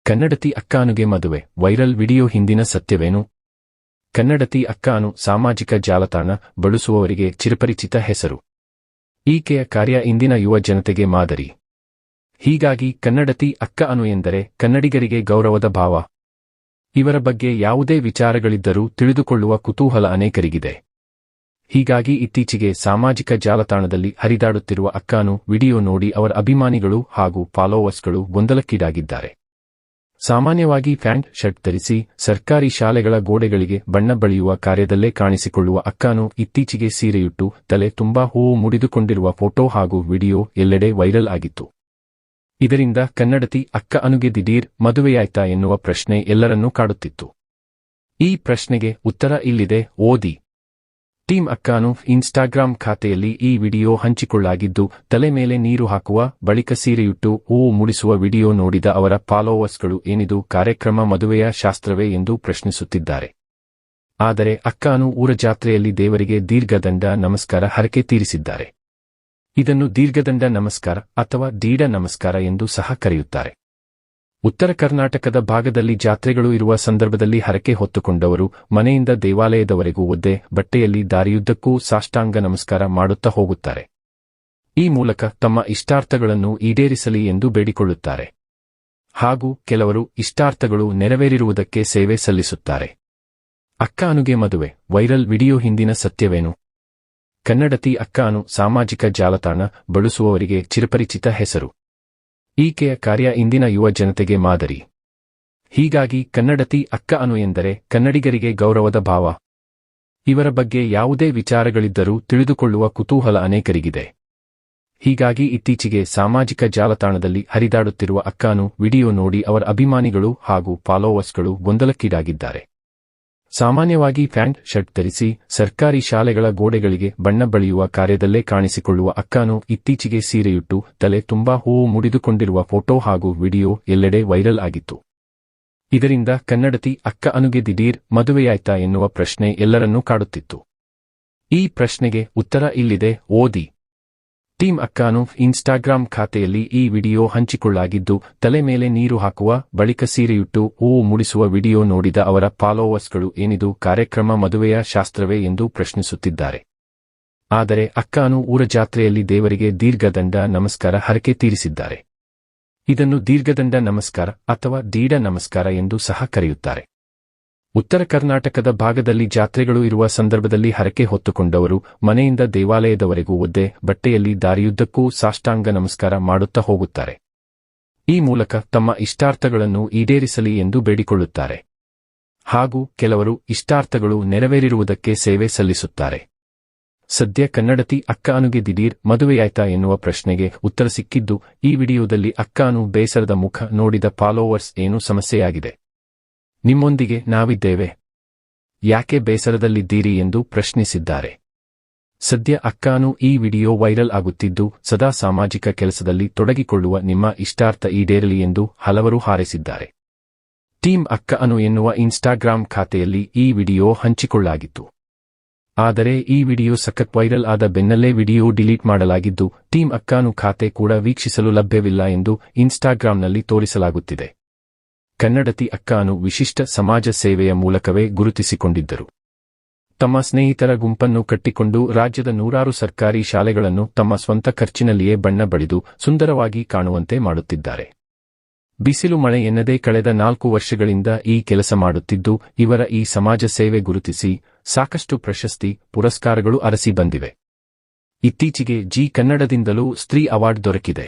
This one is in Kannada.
ಕನ್ನಡತಿ ಅಕ್ಕ ಅನುಗೆ ಮದುವೆ ವೈರಲ್ ವಿಡಿಯೋ ಹಿಂದಿನ ಸತ್ಯವೇನು? ಕನ್ನಡತಿ ಅಕ್ಕ ಅನು ಸಾಮಾಜಿಕ ಜಾಲತಾಣ ಬಳಸುವವರಿಗೆ ಚಿರಪರಿಚಿತ ಹೆಸರು. ಈಕೆಯ ಕಾರ್ಯ ಇಂದಿನ ಯುವ ಜನತೆಗೆ ಮಾದರಿ. ಹೀಗಾಗಿ ಕನ್ನಡತಿ ಅಕ್ಕ ಅನು ಎಂದರೆ ಕನ್ನಡಿಗರಿಗೆ ಗೌರವದ ಭಾವ. ಇವರ ಬಗ್ಗೆ ಯಾವುದೇ ವಿಚಾರಗಳಿದ್ದರೂ ತಿಳಿದುಕೊಳ್ಳುವ ಕುತೂಹಲ ಅನೇಕರಿಗಿದೆ. ಹೀಗಾಗಿ ಇತ್ತೀಚೆಗೆ ಸಾಮಾಜಿಕ ಜಾಲತಾಣದಲ್ಲಿ ಹರಿದಾಡುತ್ತಿರುವ ಅಕ್ಕ ಅನು ವಿಡಿಯೋ ನೋಡಿ ಅವರ ಅಭಿಮಾನಿಗಳು ಹಾಗೂ ಫಾಲೋವರ್ಸ್ಗಳು ಗೊಂದಲಕ್ಕೀಡಾಗಿದ್ದಾರೆ. ಸಾಮಾನ್ಯವಾಗಿ ಪ್ಯಾಂಟ್ ಶರ್ಟ್ ಧರಿಸಿ ಸರ್ಕಾರಿ ಶಾಲೆಗಳ ಗೋಡೆಗಳಿಗೆ ಬಣ್ಣ ಬಳಿಯುವ ಕಾರ್ಯದಲ್ಲೇ ಕಾಣಿಸಿಕೊಳ್ಳುವ ಅಕ್ಕ ಅನು ಇತ್ತೀಚೆಗೆ ಸೀರೆಯುಟ್ಟು ತಲೆ ತುಂಬಾ ಹೂವು ಮುಡಿದುಕೊಂಡಿರುವ ಫೋಟೋ ಹಾಗೂ ವಿಡಿಯೋ ಎಲ್ಲೆಡೆ ವೈರಲ್ ಆಗಿತ್ತು. ಇದರಿಂದ ಕನ್ನಡತಿ ಅಕ್ಕ ಅನುಗೆ ದಿಢೀರ್ ಮದುವೆಯಾಯ್ತಾ ಎನ್ನುವ ಪ್ರಶ್ನೆ ಎಲ್ಲರನ್ನೂ ಕಾಡುತ್ತಿತ್ತು. ಈ ಪ್ರಶ್ನೆಗೆ ಉತ್ತರ ಇಲ್ಲಿದೆ, ಓದಿ. ಟೀಮ್ ಅಕ್ಕ ಅನು ಇನ್ಸ್ಟಾಗ್ರಾಂ ಖಾತೆಯಲ್ಲಿ ಈ ವಿಡಿಯೋ ಹಂಚಿಕೊಳ್ಳಾಗಿದ್ದು, ತಲೆ ಮೇಲೆ ನೀರು ಹಾಕುವ ಬಳಿಕ ಸೀರೆಯುಟ್ಟು ಹೂವು ಮುಡಿಸುವ ವಿಡಿಯೋ ನೋಡಿದ ಅವರ ಫಾಲೋವರ್ಸ್ಗಳು ಏನಿದು ಕಾರ್ಯಕ್ರಮ ಮದುವೆಯ ಶಾಸ್ತ್ರವೇ ಎಂದು ಪ್ರಶ್ನಿಸುತ್ತಿದ್ದಾರೆ. ಆದರೆ ಅಕ್ಕ ಅನು ಊರ ಜಾತ್ರೆಯಲ್ಲಿ ದೇವರಿಗೆ ದೀರ್ಘದಂಡ ನಮಸ್ಕಾರ ಹರಕೆ ತೀರಿಸಿದ್ದಾರೆ. ಇದನ್ನು ದೀರ್ಘದಂಡ ನಮಸ್ಕಾರ ಅಥವಾ ದೀಡ ನಮಸ್ಕಾರ ಎಂದು ಸಹ ಕರೆಯುತ್ತಾರೆ. ಉತ್ತರ ಕರ್ನಾಟಕದ ಭಾಗದಲ್ಲಿ ಜಾತ್ರೆಗಳು ಇರುವ ಸಂದರ್ಭದಲ್ಲಿ ಹರಕೆ ಹೊತ್ತುಕೊಂಡವರು ಮನೆಯಿಂದ ದೇವಾಲಯದವರೆಗೂ ಒದ್ದೆ ಬಟ್ಟೆಯಲ್ಲಿ ದಾರಿಯುದ್ದಕ್ಕೂ ಸಾಷ್ಟಾಂಗ ನಮಸ್ಕಾರ ಮಾಡುತ್ತಾ ಹೋಗುತ್ತಾರೆ. ಈ ಮೂಲಕ ತಮ್ಮ ಇಷ್ಟಾರ್ಥಗಳನ್ನು ಈಡೇರಿಸಲಿ ಎಂದು ಬೇಡಿಕೊಳ್ಳುತ್ತಾರೆ. ಹಾಗೂ ಕೆಲವರು ಇಷ್ಟಾರ್ಥಗಳು ನೆರವೇರಿರುವುದಕ್ಕೆ ಸೇವೆ ಸಲ್ಲಿಸುತ್ತಾರೆ. ಅಕ್ಕ ಅನುಗೆ ಮದುವೆ ವೈರಲ್ ವಿಡಿಯೋ ಹಿಂದಿನ ಸತ್ಯವೇನು? ಕನ್ನಡತಿ ಅಕ್ಕ ಅನು ಸಾಮಾಜಿಕ ಜಾಲತಾಣ ಬಳಸುವವರಿಗೆ ಚಿರಪರಿಚಿತ ಹೆಸರು. ಈಕೆಯ ಕಾರ್ಯ ಇಂದಿನ ಯುವ ಜನತೆಗೆ ಮಾದರಿ. ಹೀಗಾಗಿ ಕನ್ನಡತಿ ಅಕ್ಕ ಅನು ಎಂದರೆ ಕನ್ನಡಿಗರಿಗೆ ಗೌರವದ ಭಾವ. ಇವರ ಬಗ್ಗೆ ಯಾವುದೇ ವಿಚಾರಗಳಿದ್ದರೂ ತಿಳಿದುಕೊಳ್ಳುವ ಕುತೂಹಲ ಅನೇಕರಿಗಿದೆ. ಹೀಗಾಗಿ ಇತ್ತೀಚೆಗೆ ಸಾಮಾಜಿಕ ಜಾಲತಾಣದಲ್ಲಿ ಹರಿದಾಡುತ್ತಿರುವ ಅಕ್ಕ ಅನು ವಿಡಿಯೋ ನೋಡಿ ಅವರ ಅಭಿಮಾನಿಗಳು ಹಾಗೂ ಫಾಲೋವರ್ಸ್ಗಳು ಗೊಂದಲಕ್ಕೀಡಾಗಿದ್ದಾರೆ. ಸಾಮಾನ್ಯವಾಗಿ ಪ್ಯಾಂಟ್ ಶರ್ಟ್ ಧರಿಸಿ ಸರ್ಕಾರಿ ಶಾಲೆಗಳ ಗೋಡೆಗಳಿಗೆ ಬಣ್ಣ ಬಳಿಯುವ ಕಾರ್ಯದಲ್ಲೇ ಕಾಣಿಸಿಕೊಳ್ಳುವ ಅಕ್ಕ ಅನು ಇತ್ತೀಚೆಗೆ ಸೀರೆಯುಟ್ಟು ತಲೆ ತುಂಬಾ ಹೂವು ಮುಡಿದುಕೊಂಡಿರುವ ಫೋಟೋ ಹಾಗೂ ವಿಡಿಯೋ ಎಲ್ಲೆಡೆ ವೈರಲ್ ಆಗಿತ್ತು. ಇದರಿಂದ ಕನ್ನಡತಿ ಅಕ್ಕ ಅನುಗೆ ದಿಢೀರ್ ಮದುವೆಯಾಯ್ತಾ ಎನ್ನುವ ಪ್ರಶ್ನೆ ಎಲ್ಲರನ್ನೂ ಕಾಡುತ್ತಿತ್ತು. ಈ ಪ್ರಶ್ನೆಗೆ ಉತ್ತರ ಇಲ್ಲಿದೆ, ಓದಿ. ಟೀಮ್ ಅಕ್ಕ ಅನು ಇನ್ಸ್ಟಾಗ್ರಾಂ ಖಾತೆಯಲ್ಲಿ ಈ ವಿಡಿಯೋ ಹಂಚಿಕೊಳ್ಳಾಗಿದ್ದು, ತಲೆ ಮೇಲೆ ನೀರು ಹಾಕುವ ಬಳಿಕ ಸೀರೆಯುಟ್ಟು ಹೂವು ಮುಡಿಸುವ ವಿಡಿಯೋ ನೋಡಿದ ಅವರ ಫಾಲೋವರ್ಸ್ಗಳು ಏನಿದು ಕಾರ್ಯಕ್ರಮ ಮದುವೆಯ ಶಾಸ್ತ್ರವೇ ಎಂದು ಪ್ರಶ್ನಿಸುತ್ತಿದ್ದಾರೆ. ಆದರೆ ಅಕ್ಕ ಅನು ಊರ ಜಾತ್ರೆಯಲ್ಲಿ ದೇವರಿಗೆ ದೀರ್ಘದಂಡ ನಮಸ್ಕಾರ ಹರಕೆ ತೀರಿಸಿದ್ದಾರೆ. ಇದನ್ನು ದೀರ್ಘದಂಡ ನಮಸ್ಕಾರ ಅಥವಾ ದೀಡ ನಮಸ್ಕಾರ ಎಂದು ಸಹ ಕರೆಯುತ್ತಾರೆ. ಉತ್ತರ ಕರ್ನಾಟಕದ ಭಾಗದಲ್ಲಿ ಜಾತ್ರೆಗಳು ಇರುವ ಸಂದರ್ಭದಲ್ಲಿ ಹರಕೆ ಹೊತ್ತುಕೊಂಡವರು ಮನೆಯಿಂದ ದೇವಾಲಯದವರೆಗೂ ಒದ್ದೆ ಬಟ್ಟೆಯಲ್ಲಿ ದಾರಿಯುದ್ದಕ್ಕೂ ಸಾಷ್ಟಾಂಗ ನಮಸ್ಕಾರ ಮಾಡುತ್ತಾ ಹೋಗುತ್ತಾರೆ. ಈ ಮೂಲಕ ತಮ್ಮ ಇಷ್ಟಾರ್ಥಗಳನ್ನು ಈಡೇರಿಸಲಿ ಎಂದು ಬೇಡಿಕೊಳ್ಳುತ್ತಾರೆ. ಹಾಗೂ ಕೆಲವರು ಇಷ್ಟಾರ್ಥಗಳು ನೆರವೇರಿರುವುದಕ್ಕೆ ಸೇವೆ ಸಲ್ಲಿಸುತ್ತಾರೆ. ಸದ್ಯ ಕನ್ನಡತಿ ಅಕ್ಕ ಅನುಗೆ ದಿಢೀರ್ ಮದುವೆಯಾಯ್ತಾ ಎನ್ನುವ ಪ್ರಶ್ನೆಗೆ ಉತ್ತರ ಸಿಕ್ಕಿದ್ದು, ಈ ವಿಡಿಯೋದಲ್ಲಿ ಅಕ್ಕ ಅನು ಬೇಸರದ ಮುಖ ನೋಡಿದ ಫಾಲೋವರ್ಸ್ ಏನು ಸಮಸ್ಯೆಯಾಗಿದೆ? ನಿಮ್ಮೊಂದಿಗೆ ನಾವಿದ್ದೇವೆ, ಯಾಕೆ ಬೇಸರದಲ್ಲಿದ್ದೀರಿ ಎಂದು ಪ್ರಶ್ನಿಸಿದ್ದಾರೆ. ಸದ್ಯ ಅಕ್ಕ ಅನು ಈ ವಿಡಿಯೋ ವೈರಲ್ ಆಗುತ್ತಿದ್ದು, ಸದಾ ಸಾಮಾಜಿಕ ಕೆಲಸದಲ್ಲಿ ತೊಡಗಿಕೊಳ್ಳುವ ನಿಮ್ಮ ಇಷ್ಟಾರ್ಥ ಈಡೇರಲಿ ಎಂದು ಹಲವರು ಹಾರೈಸಿದ್ದಾರೆ. ಟೀಮ್ ಅಕ್ಕ ಅನು ಎನ್ನುವ ಇನ್ಸ್ಟಾಗ್ರಾಂ ಖಾತೆಯಲ್ಲಿ ಈ ವಿಡಿಯೋ ಹಂಚಿಕೊಳ್ಳಾಗಿತ್ತು. ಆದರೆ ಈ ವಿಡಿಯೋ ಸಖತ್ ವೈರಲ್ ಆದ ಬೆನ್ನಲ್ಲೇ ವಿಡಿಯೋ ಡಿಲೀಟ್ ಮಾಡಲಾಗಿದ್ದು, ಟೀಮ್ ಅಕ್ಕ ಅನು ಖಾತೆ ಕೂಡ ವೀಕ್ಷಿಸಲು ಲಭ್ಯವಿಲ್ಲ ಎಂದು ಇನ್ಸ್ಟಾಗ್ರಾಂನಲ್ಲಿ ತೋರಿಸಲಾಗುತ್ತಿದೆ. ಕನ್ನಡತಿ ಅಕ್ಕ ಅನು ವಿಶಿಷ್ಟ ಸಮಾಜ ಸೇವೆಯ ಮೂಲಕವೇ ಗುರುತಿಸಿಕೊಂಡಿದ್ದರು. ತಮ್ಮ ಸ್ನೇಹಿತರ ಗುಂಪನ್ನು ಕಟ್ಟಿಕೊಂಡು ರಾಜ್ಯದ ನೂರಾರು ಸರ್ಕಾರಿ ಶಾಲೆಗಳನ್ನು ತಮ್ಮ ಸ್ವಂತ ಖರ್ಚಿನಲ್ಲಿಯೇ ಬಣ್ಣ ಬಳಿದು ಸುಂದರವಾಗಿ ಕಾಣುವಂತೆ ಮಾಡುತ್ತಿದ್ದಾರೆ. ಬಿಸಿಲು ಮಳೆ ಎನ್ನದೇ ಕಳೆದ 4 ವರ್ಷಗಳಿಂದ ಈ ಕೆಲಸ ಮಾಡುತ್ತಿದ್ದು, ಇವರ ಈ ಸಮಾಜ ಸೇವೆ ಗುರುತಿಸಿ ಸಾಕಷ್ಟು ಪ್ರಶಸ್ತಿ ಪುರಸ್ಕಾರಗಳು ಅರಸಿ ಬಂದಿವೆ. ಇತ್ತೀಚೆಗೆ ಜಿ ಕನ್ನಡದಿಂದಲೂ ಸ್ತ್ರೀ ಅವಾರ್ಡ್ ದೊರಕಿದೆ.